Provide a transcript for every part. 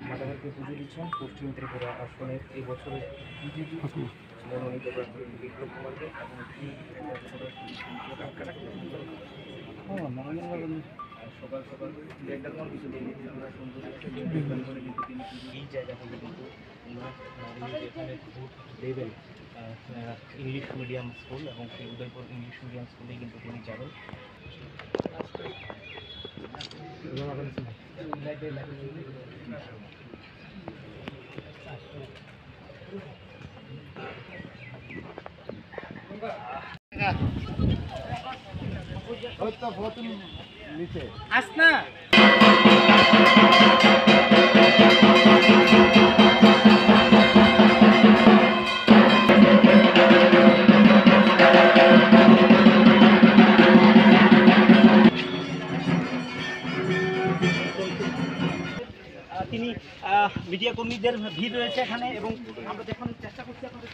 মাদারকে পুজো দিচ্ছেন পশ্চিম ত্রিপুরা আসনের এই বছরের বিজেপি মনোনীত প্রার্থী বিপ্লব কুমারকে এবং সকাল সকাল ব্যাকগ্রাউন্ড কিছু আমরা সুন্দর করে কিন্তু তিনি এই জায়গা থেকে কিন্তু এখানে ভোট দেবেন ইংলিশ মিডিয়াম স্কুল এবং সেই উদয়পুর ইংলিশ মিডিয়াম স্কুলে কিন্তু তিনি যাবেন। আসনা তিনি মিডিয়া কর্মীদের ভিড় রয়েছে এখানে এবং আমরা দেখানোর চেষ্টা করছি আপনাদের।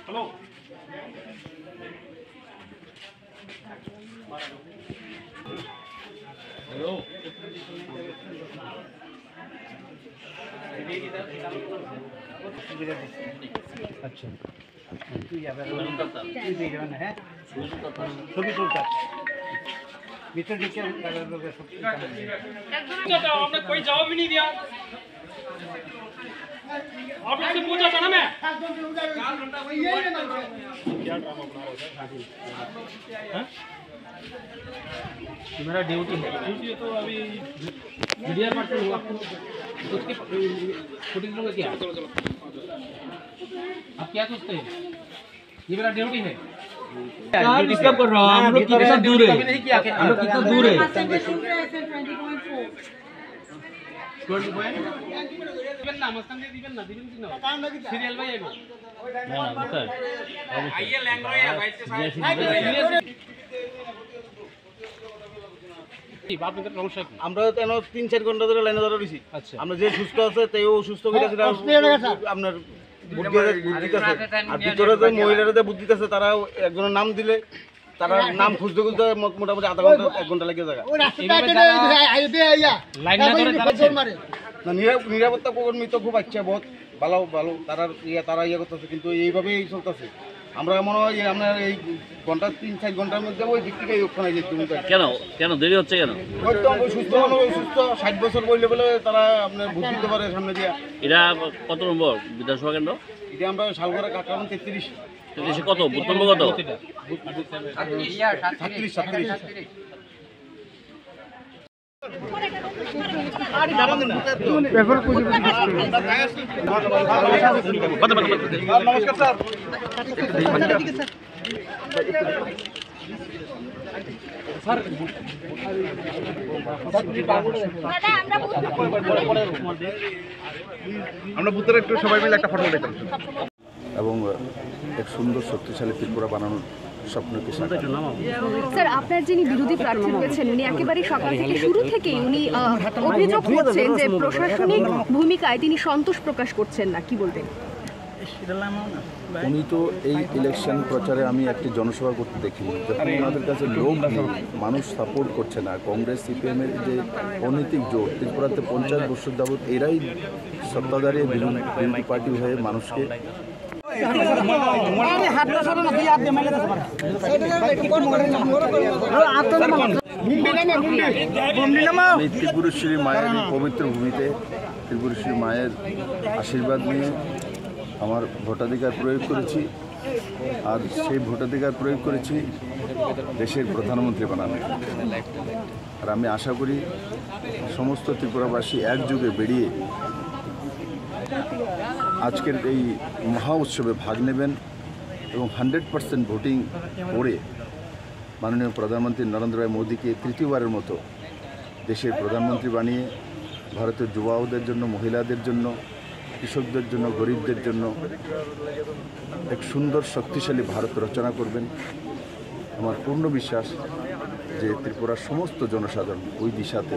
हेलो हेलो अच्छा ছবি তুলতে ভিতর দিকে हमने कोई जवाब भी नहीं दिया। आप लोग से पूछा था ना मैं क्या ड्रामा बना रहे हो? मेरा ड्यूटी है। ड्यूटी है तो अभी मीडिया पार्टी हुआ उसकी फुटेज लोग क्या आप क्या सोचते हैं? ये मेरा ड्यूटी है। क्या डिस्टर्ब कर रहा हूँ? हम लोग कितना दूर है? हम लोग कितना दूर है? 20 पॉइंट दिबेन ना मस्तान दे दिबेन ना दिबेन किना सीरियल भाई आइबो ना ना सर आइए लैंग्वेज है भाई से আমরা কেন 3-4 ঘন্টা ধরে লাইনে ধরে রইছি। আচ্ছা আমরা যে সুস্থ আছে তেও সুস্থ করে সেটা আপনার বুদ্ধি দিতেছে আর ভিতরে যে মহিলারা বুদ্ধি দিতেছে তারা একজনের নাম দিলে তারা নাম খুঁজতে খুঁজতে মোটামুটি আধা ঘন্টা 1 ঘন্টা লেগে যায়। নিরাপত্তা কর্মী তো খুব আচ্ছা বহুত ভালো ভালো তারা ইয়ে করতেছে কিন্তু এইভাবেই চলতেছে। আমরা মনে হয় আপনার এই ঘন্টা 3-4 ঘন্টার মধ্যে ওই দিক থেকে ওখানে যেতে কেন কেন দেরি হচ্ছে কেন? সুস্থ মানুষ সুস্থ 60 বছর বললে বলে তারা আপনার ভোট দিতে পারে সামনে দিয়ে। এটা কত নম্বর বিধানসভা কেন্দ্র? এটা আমরা শালগড়া কাটালাম 33 কত বুথ নম্বর কত? 37 নমস্কার স্যার। আমরা বুথের একটু সবাই মিলে একটা ফটো দেখলাম এবং এক সুন্দর শক্তিশালী ত্রিপুরা বানানোর স্বপ্নকে স্যার আপনার যিনি বিরোধী প্রার্থী রয়েছেন উনি একেবারে সকাল থেকে শুরু থেকেই উনি অভিযোগ করছেন যে প্রশাসনিক ভূমিকায় তিনি সন্তোষ প্রকাশ করছেন না, কি বলবেন? উনি তো এই ইলেকশন প্রচারে আমি একটি জনসভা করতে দেখিনি, যখন ওনাদের কাছে লোক নেই, মানুষ সাপোর্ট করছে না, কংগ্রেস সিপিএমের যে অনৈতিক জোট ত্রিপুরাতে 50 বছর যাবৎ এরাই সত্তাধারী বিরোধী পার্টি হয়ে মানুষকে আমি ত্রিপুরেশ্বরী মায়ের পবিত্র ভূমিতে ত্রিপুরেশ্বরী মায়ের আশীর্বাদ নিয়ে আমার ভোটাধিকার প্রয়োগ করেছি, আর সেই ভোটাধিকার প্রয়োগ করেছি দেশের প্রধানমন্ত্রী বানানো। আর আমি আশা করি সমস্ত ত্রিপুরাবাসী একযোগে বেরিয়ে আজকের এই মহা উৎসবে ভাগ নেবেন এবং 100% ভোটিং করে মাননীয় প্রধানমন্ত্রী নরেন্দ্র ভাই মোদীকে তৃতীয়বারের মতো দেশের প্রধানমন্ত্রী বানিয়ে ভারতের যুবাদের জন্য, মহিলাদের জন্য, কৃষকদের জন্য, গরিবদের জন্য এক সুন্দর শক্তিশালী ভারত রচনা করবেন। আমার পূর্ণ বিশ্বাস যে ত্রিপুরার সমস্ত জনসাধারণ ওই দিশাতে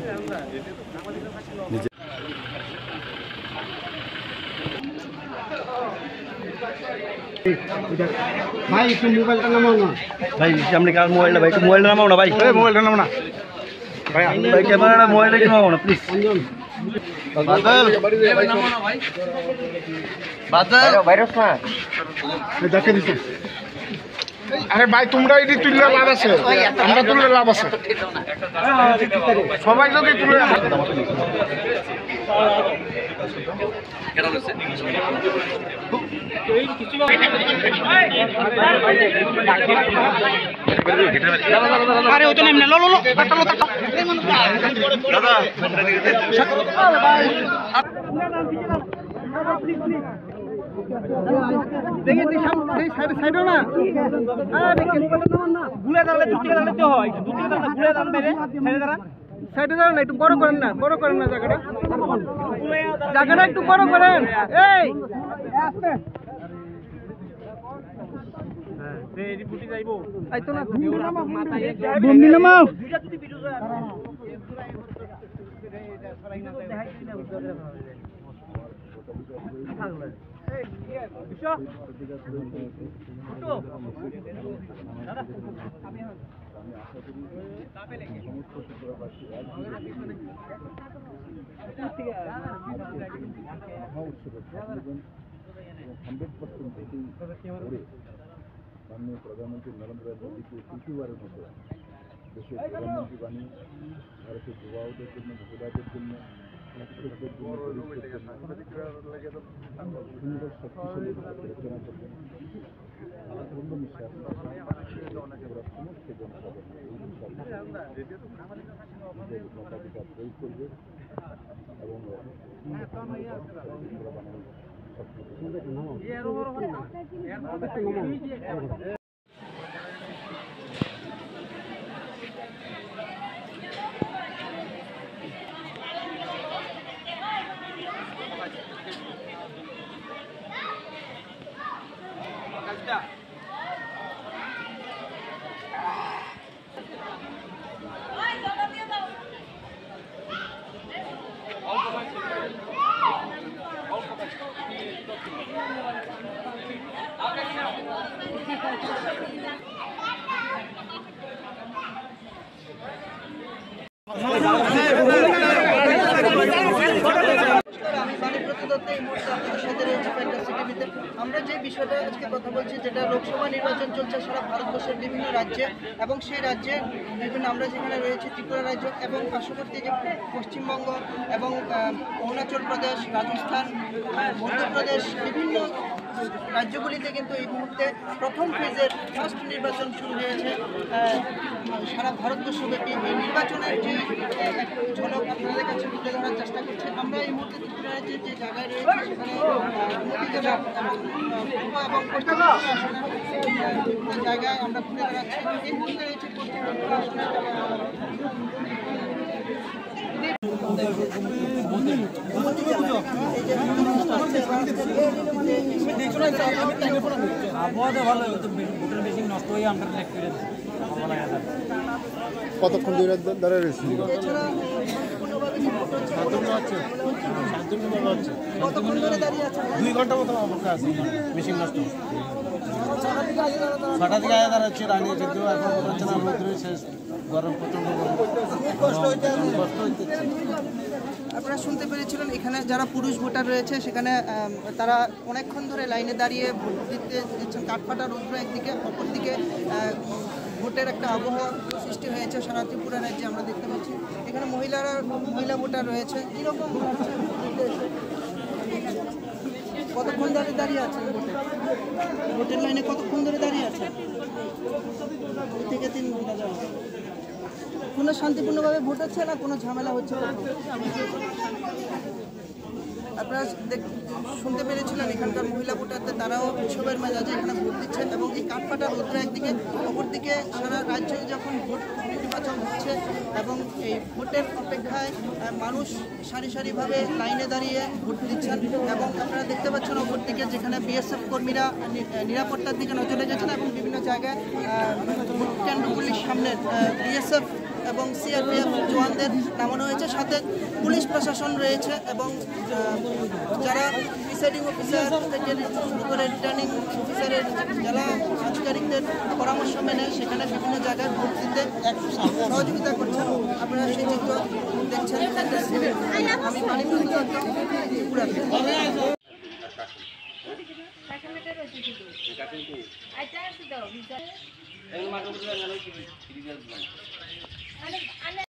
নিজে ভাই একটু মোবাইলটা নামাও না ভাই, সামনে কার মোবাইলটা ভাই, একটু মোবাইলটা নামাও না ভাই, মোবাইলটা নামাও না ভাই, ভাই ক্যামেরাটা মোবাইলটা একটু নামাও না প্লিজ। বাদল নামাও না ভাই, বাদল ভাইরাস না দেখে দিতে। আরে ভাই তোমরা এটি তুললে লাভ আছে, আমরা তুললে লাভ আছে, সবাই যদি তুলে আরে ও তো নেমনে লো লো লো কাটলো কাটলো দাদা দেখে তুই সাইড না গুলে দাঁড়ালে দুটি দাঁড়াতে হয়, দুটি দাঁড়ালে গুলে দাঁড়াবে রে, সাইডে দাঁড়ান, একটু বড় করেন না, বড় করেন না জায়গাটা, জায়গাটা একটু বড় করেন। এই আইতো না বন্দি নামাও মাননীয় প্রধানমন্ত্রী নরেন্দ্র মোদীকে তৃতীয়বারের মতো দেশের প্রধানমন্ত্রী বানিয়ে ভারতের যুবাদের জন্য, মহিলাদের জন্য, কৃষকদের জন্য, গরিবদের জন্য সুন্দর শক্তিশালী ভারত রচনা করবেন। আমার পূর্ণ বিশ্বাস সমস্ত জনসাধারণ এই নিজের ভোটাধিকার প্রয়োগ করবে এবং বানানোর স্বপ্ন। আমরা যে বিষয়টা আজকে কথা বলছি, যেটা লোকসভা নির্বাচন চলছে সারা ভারতবর্ষের বিভিন্ন রাজ্যে, এবং সেই রাজ্যে বিভিন্ন আমরা যেখানে রয়েছে ত্রিপুরা রাজ্য এবং পার্শ্ববর্তী যে পশ্চিমবঙ্গ এবং অরুণাচল প্রদেশ, রাজস্থান, মধ্যপ্রদেশ, বিভিন্ন রাজ্যগুলিতে কিন্তু এই মুহূর্তে প্রথম ফেজের ফার্স্ট নির্বাচন শুরু হয়েছে। সারা ভারতবর্ষব্যাপী এই নির্বাচনের যে ঝলক আপনাদের কাছে তুলে ধরার চেষ্টা করছে। আমরা এই মুহূর্তে ত্রিপুরা রাজ্যের যে জায়গায় রয়েছে সেখানে পূর্ব এবং পশ্চিম বিভিন্ন জায়গায় আমরা ঘুরে বেড়াচ্ছি। এই মুহূর্তে রয়েছে পশ্চিম ত্রিপুরা আসনে আবহাওয়া ভালো ভোটের বেশি নষ্ট হয়ে আমরা কতক্ষণ ধরে রয়েছে? এছাড়া সম্পূর্ণভাবে যে ভোট হচ্ছে, কতক্ষণ ধরে দাঁড়িয়ে আছেন? 2 ঘন্টা মতো অপেক্ষা আছে, মেশিন নষ্ট। 6টা থেকে আগে দাঁড়াচ্ছে রানি, কিন্তু এখন হচ্ছে না, রোদ রয়েছে, গরম, প্রচণ্ড গরম, কষ্ট হইতে। আপনারা শুনতে পেরেছিলেন এখানে যারা পুরুষ ভোটার রয়েছে সেখানে তারা অনেকক্ষণ ধরে লাইনে দাঁড়িয়ে ভোট দিতে দিচ্ছেন। কাঠফাটা রৌদ্র একদিকে, অপরদিকে ভোটের একটা আবহাওয়া সৃষ্টি হয়েছে সারা ত্রিপুরা রাজ্যে আমরা দেখতে পাচ্ছি। এখানে মহিলা ভোটার রয়েছে। কীরকম কতক্ষণ ধরে দাঁড়িয়ে আছেন ভোটের লাইনে? কতক্ষণ ধরে দাঁড়িয়ে আছেন? 2 থেকে 3 ঘন্টা যাবে। কোনো শান্তিপূর্ণভাবে ভোট হচ্ছে না কোনো ঝামেলা হচ্ছে? আপনারা শুনতে পেরেছিলেন এখানকার মহিলা ভোটারদের, তারাও উৎসবের মেজাজে এখানে ভোট দিচ্ছেন। এবং এই কাঠফাটা রৌদ্র একদিকে, অপরদিকে সারা রাজ্যে যখন ভোট নির্বাচন হচ্ছে এবং এই ভোটের অপেক্ষায় মানুষ সারি সারিভাবে লাইনে দাঁড়িয়ে ভোট দিচ্ছেন। এবং আপনারা দেখতে পাচ্ছেন অপরদিকে যেখানে বিএসএফ কর্মীরা নিরাপত্তার দিকে নজর রেখেছেন এবং বিভিন্ন জায়গায় ভোট কেন্দ্রগুলির সামনে বিএসএফ এবং সিআরপিএফ জওয়ানদের নামানো হয়েছে, সাথে পুলিশ প্রশাসন রয়েছে এবং যারা প্রিসাইডিং অফিসার থেকে শুরু করে রিটার্নিং অফিসারের যারা আধিকারিকদের পরামর্শ মেনে সেখানে বিভিন্ন জায়গায় ভোট দিতে সহযোগিতা করছেন। আপনারা সেই চিত্র দেখছেন। আমি মানিকচন্দ্র দত্ত, ত্রিপুরা।